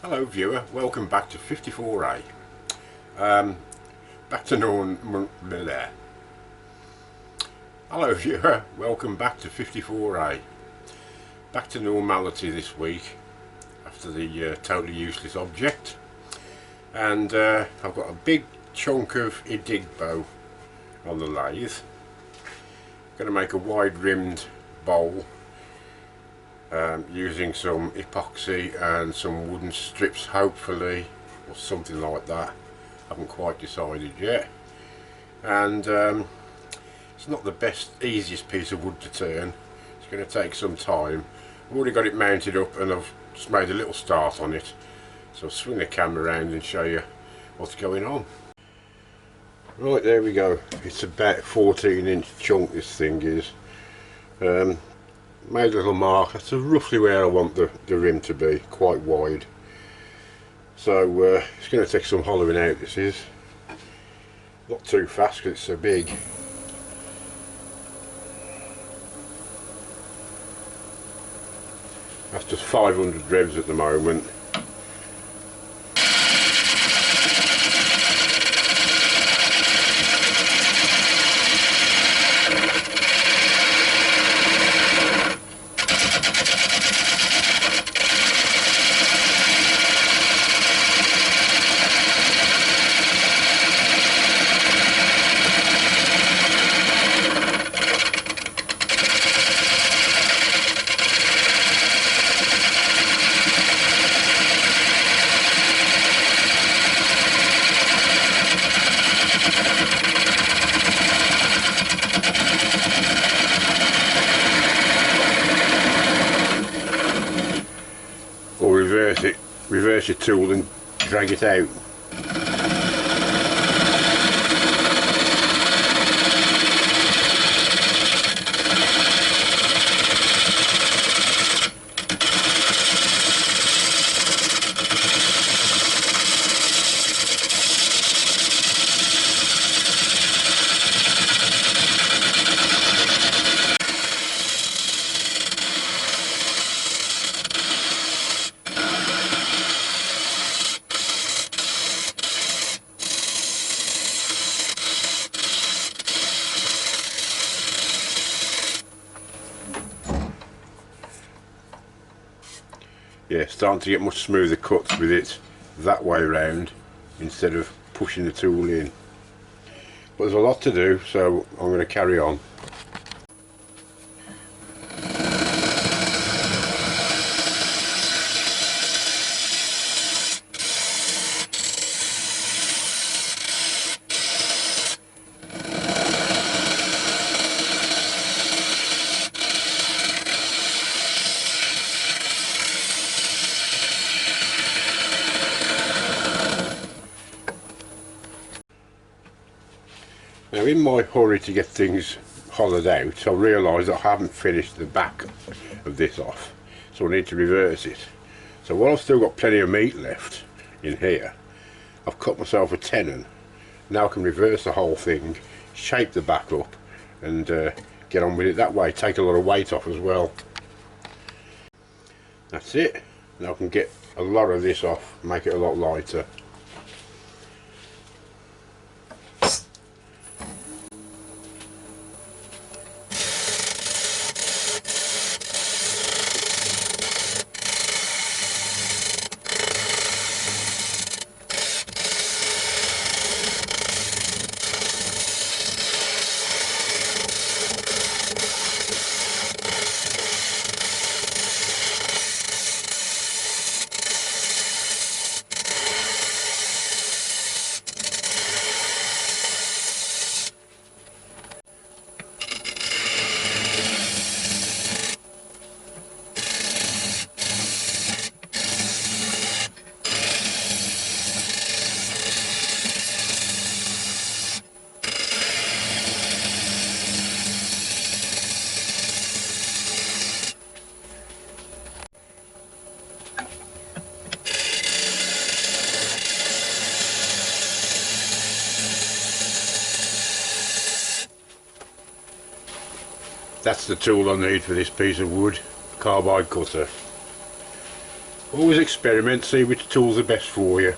Hello viewer, welcome back to 54A. Back to there. Hello viewer, welcome back to 54A. Back to normality this week after the totally useless object. And I've got a big chunk of Idigbo on the lathe. I'm going to make a wide rimmed bowl using some epoxy and some wooden strips, hopefully, or something like that. I haven't quite decided yet. And it's not the easiest piece of wood to turn. It's going to take some time. I've already got it mounted up and I've just made a little start on it. So I'll swing the camera around and show you what's going on. Right, there we go. It's about 14-inch chunk, this thing is. Made a little mark. That's roughly where I want the rim to be, quite wide. So it's going to take some hollowing out, this is. Not too fast because it's so big. That's just 500 revs at the moment. Or reverse your tool and drag it out. Yeah, starting to get much smoother cuts with it that way round instead of pushing the tool in. But there's a lot to do, so I'm going to carry on. Now, in my hurry to get things hollowed out, I realised I haven't finished the back of this off, so I need to reverse it. So while I've still got plenty of meat left in here, I've cut myself a tenon. Now I can reverse the whole thing, shape the back up and get on with it that way, take a lot of weight off as well. That's it. Now I can get a lot of this off, make it a lot lighter. That's the tool I need for this piece of wood, carbide cutter. Always experiment, see which tools are best for you.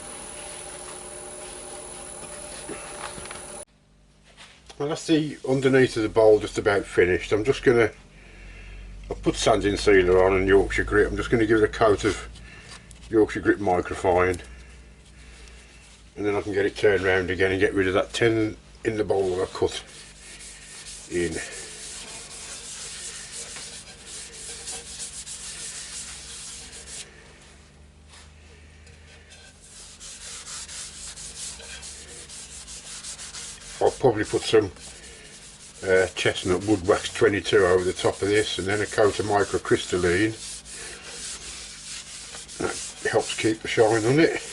Well, that's the underneath of the bowl just about finished. I'm just going to, I've put sanding sealer on and Yorkshire Grit. I'm just going to give it a coat of Yorkshire Grit microfine, and then I can get it turned round again and get rid of that tin in the bowl that I cut in. I'll probably put some chestnut wood wax 22 over the top of this, and then a coat of microcrystalline. That helps keep the shine on it.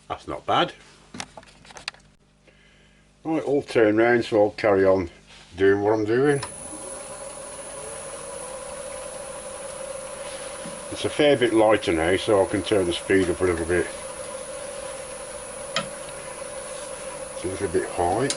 That's not bad. Right, all turned round, so I'll carry on doing what I'm doing. It's a fair bit lighter now, so I can turn the speed up a little bit. It's a little bit high.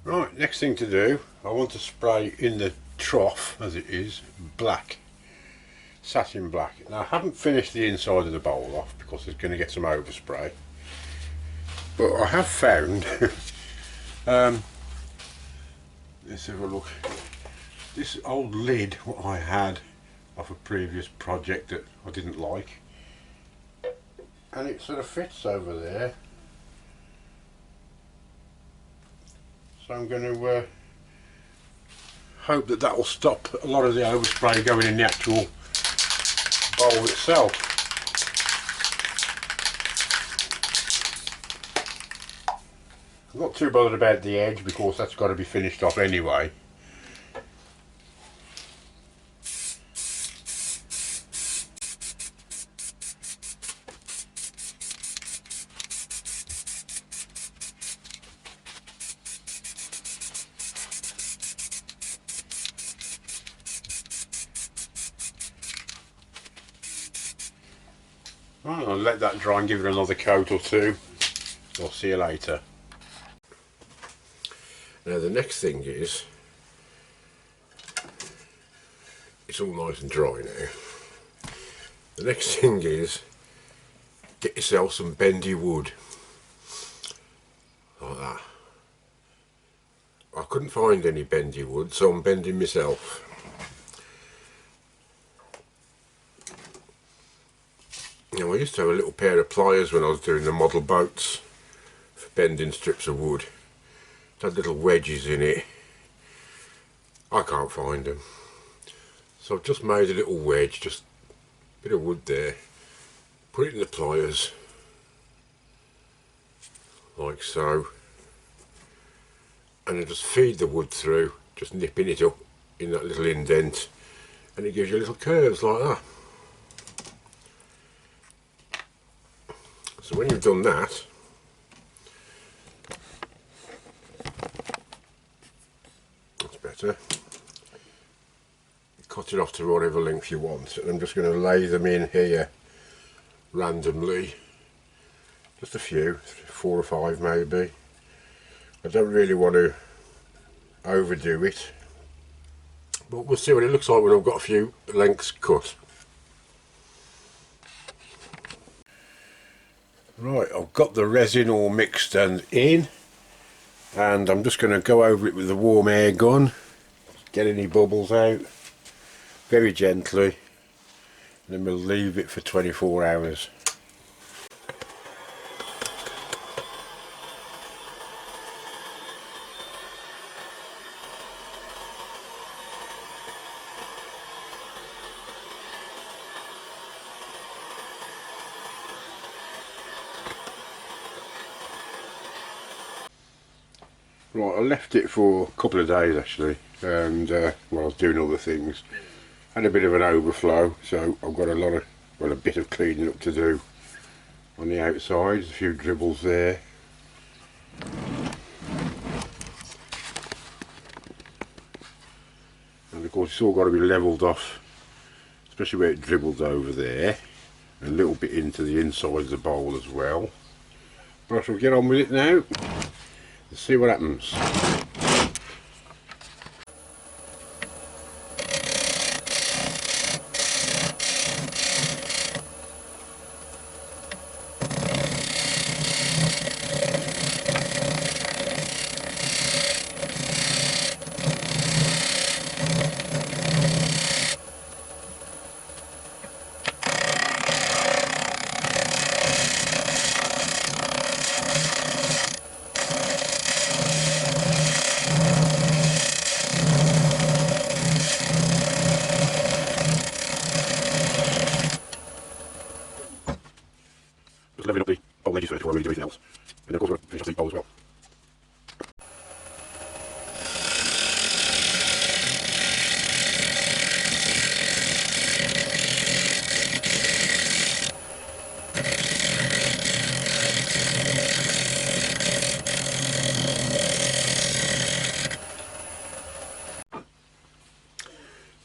Right, next thing to do, I want to spray in the trough, as it is, black, satin black. Now I haven't finished the inside of the bowl off because it's going to get some overspray, but I have found, let's have a look, this old lid what I had off a previous project that I didn't like, and it sort of fits over there. So I'm going to hope that that will stop a lot of the overspray going in the actual bowl itself. I'm not too bothered about the edge because that's got to be finished off anyway. Right, I'll let that dry and give it another coat or two. I'll see you later. Now the next thing is, it's all nice and dry now. The next thing is, get yourself some bendy wood. Like that. I couldn't find any bendy wood, so I'm bending myself. Now I used to have a little pair of pliers when I was doing the model boats for bending strips of wood. It had little wedges in it. I can't find them. So I've just made a little wedge, just a bit of wood there. Put it in the pliers like so, and I just feed the wood through, just nipping it up in that little indent, and it gives you little curves like that. So when you've done that, that's better, cut it off to whatever length you want, and I'm just going to lay them in here randomly, just a few, 4 or 5 maybe. I don't really want to overdo it, but we'll see what it looks like when I've got a few lengths cut. Right, I've got the resin all mixed and in, and I'm just going to go over it with the warm air gun, get any bubbles out very gently, and then we'll leave it for 24 hours. Right, I left it for a couple of days actually, and while I was doing other things, had a bit of an overflow, so I've got a bit of cleaning up to do on the outside. A few dribbles there, and of course it's all got to be levelled off, especially where it dribbled over there, and a little bit into the inside of the bowl as well. But I shall get on with it now. Let's see what happens. Just leveling up the bowl edges first before I really do anything else. And then of course we're going to finish off the bowl as well.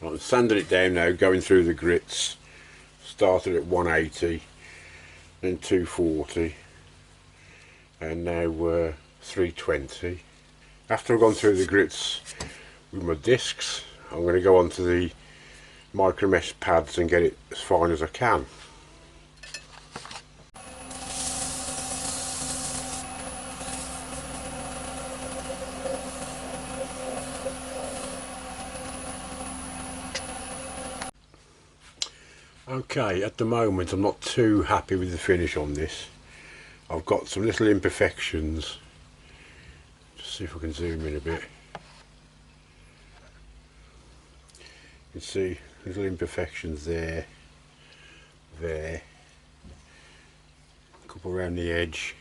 I'm sanding it down now, going through the grits. Started at 180, then 240, and now 320. After I've gone through the grits with my discs, I'm going to go onto the micro mesh pads and get it as fine as I can. Okay, at the moment I'm not too happy with the finish on this. I've got some little imperfections. Just see if I can zoom in a bit. You can see little imperfections there, a couple around the edge,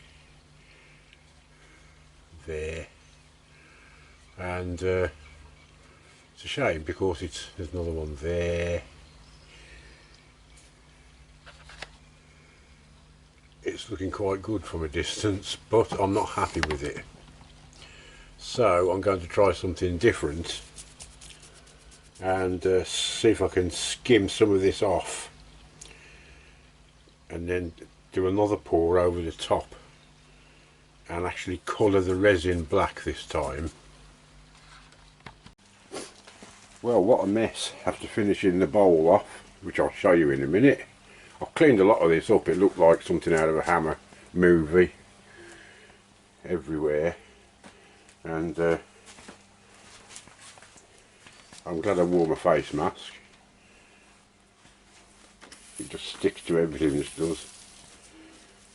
there, and it's a shame because there's another one there. It's looking quite good from a distance, but I'm not happy with it. So I'm going to try something different and see if I can skim some of this off and then do another pour over the top and actually colour the resin black this time. Well, what a mess after finishing the bowl off, which I'll show you in a minute. I've cleaned a lot of this up. It looked like something out of a Hammer movie everywhere, and I'm glad I wore my face mask. It just sticks to everything, this does.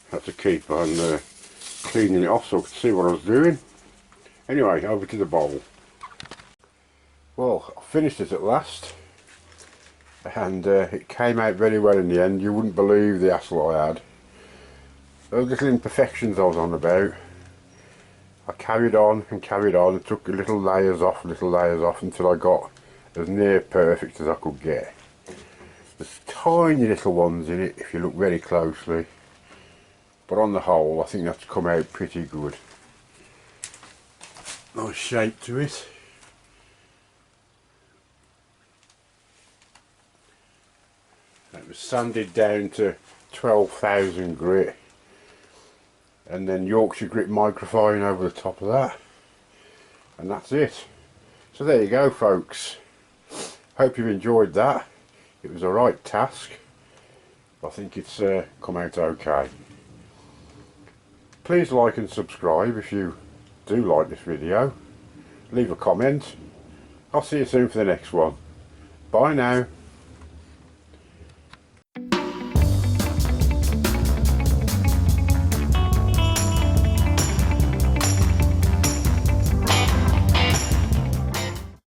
Had to keep on cleaning it off so I could see what I was doing. Anyway, over to the bowl. Well, I finished it at last, and it came out very well in the end. You wouldn't believe the hassle I had. Those little imperfections I was on about, I carried on and carried on and took little layers off until I got as near perfect as I could get. There's tiny little ones in it if you look very closely, but on the whole I think that's come out pretty good. Nice shape to it. It was sanded down to 12,000 grit, and then Yorkshire Grit microfine over the top of that, and that's it. So there you go folks, hope you've enjoyed that. It was a right task. I think it's come out okay. Please like and subscribe if you do like this video. Leave a comment. I'll see you soon for the next one. Bye now.